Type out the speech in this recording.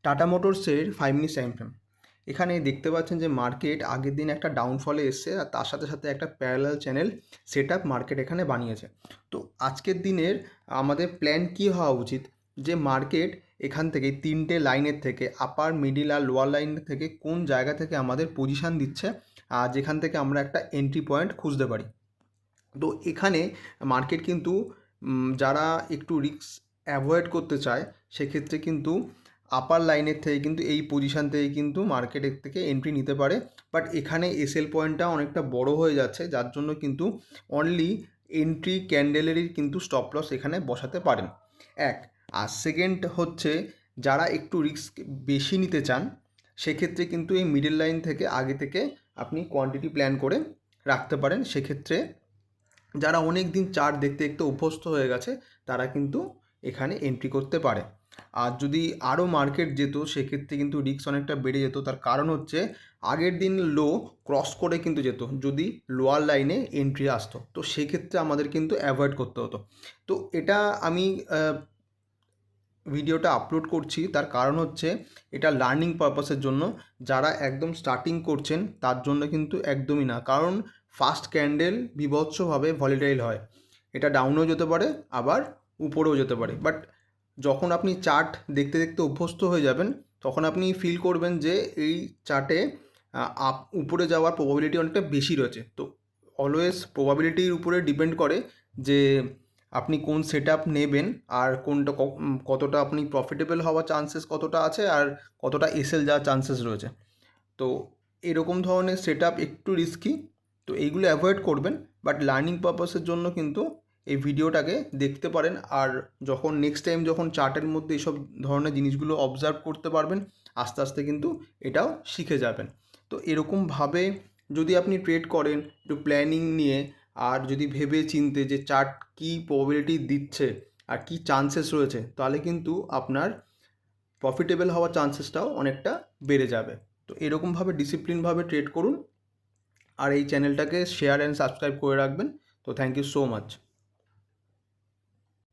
Tata মোটরসের 5 minutes time frame. এখানে দেখতে পাচ্ছেন যে মার্কেট আগের দিন একটা ডাউনফলে এসছে আর তার সাথে সাথে একটা parallel channel set up market এখানে বানিয়েছে। তো আজকের দিনের আমাদের প্ল্যান কী হওয়া উচিত, যে মার্কেট এখান থেকে 3টে লাইনের থেকে আপার মিডিল আর লোয়ার লাইন থেকে কোন জায়গা থেকে আমাদের পজিশান দিচ্ছে, আর যেখান থেকে আমরা একটা এন্ট্রি পয়েন্ট খুঁজতে পারি। তো এখানে মার্কেট কিন্তু যারা একটু রিস্ক অ্যাভয়েড করতে চায় সেক্ষেত্রে কিন্তু আপার লাইনের থেকে কিন্তু এই পজিশান থেকে কিন্তু মার্কেটের থেকে এন্ট্রি নিতে পারে। বাট এখানে এসএল পয়েন্টটা অনেকটা বড় হয়ে যাচ্ছে, যার জন্য কিন্তু অনলি এন্ট্রি ক্যান্ডেলেরই কিন্তু স্টপ লস এখানে বসাতে পারেন। এক আর সেকেন্ড হচ্ছে, যারা একটু রিস্ক বেশি নিতে চান সেক্ষেত্রে কিন্তু এই মিডল লাইন থেকে আগে থেকে আপনি কোয়ান্টিটি প্ল্যান করে রাখতে পারেন। সেক্ষেত্রে যারা অনেক দিন চার্ট দেখতে দেখতে অভ্যস্ত হয়ে গেছে তারা কিন্তু এখানে এন্ট্রি করতে পারে। আর যদি আরও মার্কেট যেত সেক্ষেত্রে কিন্তু রিস্ক অনেকটা বেড়ে যেত। তার কারণ হচ্ছে আগের দিন লো ক্রস করে কিন্তু যেত যদি লোয়ার লাইনে এন্ট্রি আসতো, তো সেক্ষেত্রে আমাদের কিন্তু অ্যাভয়েড করতে হতো। তো এটা আমি ভিডিওটা আপলোড করছি তার কারণ হচ্ছে এটা লার্নিং পারপাসের জন্য। যারা একদম স্টার্টিং করছেন তার জন্য কিন্তু একদমই না, কারণ ফার্স্ট ক্যান্ডেল বিভৎসভাবে ভলিটাইল হয়, এটা ডাউনও যেতে পারে আবার উপরেও যেতে পারে। বাট যখন আপনি চার্ট দেখতে দেখতে অভ্যস্ত হয়ে যাবেন তখন আপনি ফিল করবেন যে এই চার্টে উপরে যাওয়ার প্রবাবিলিটি অনেকটা বেশি রয়েছে। তো অলওয়েজ প্রবাবিলিটির উপরে ডিপেন্ড করে যে আপনি কোন সেট আপ নেবেন আর কোনটা কতটা আপনি প্রফিটেবল হওয়ার চান্সেস কতটা আছে আর কতটা এসএল যাওয়ার চান্সেস রয়েছে। তো এরকম ধরনের সেট আপ একটু রিস্কি, তো এইগুলো অ্যাভয়েড করবেন। বাট লার্নিং পারপাসের জন্য কিন্তু এই ভিডিওটাকে দেখতে পারেন, আর যখন নেক্সট টাইম যখন চার্টের মধ্যে এইসব ধরনের জিনিসগুলো অবজার্ভ করতে পারবেন আস্তে আস্তে কিন্তু এটাও শিখে যাবেন। তো এরকমভাবে যদি আপনি ট্রেড করেন একটু প্ল্যানিং নিয়ে, আর যদি ভেবে চিনতে যে চার্ট কী প্রবাবিলিটি দিচ্ছে আর কী চান্সেস রয়েছে, তাহলে কিন্তু আপনার প্রফিটেবল হওয়ার চান্সেসটাও অনেকটা বেড়ে যাবে। তো এরকমভাবে ডিসিপ্লিনভাবে ট্রেড করুন আর এই চ্যানেলটাকে শেয়ার অ্যান্ড সাবস্ক্রাইব করে রাখবেন। তো থ্যাংক ইউ সো মাচ।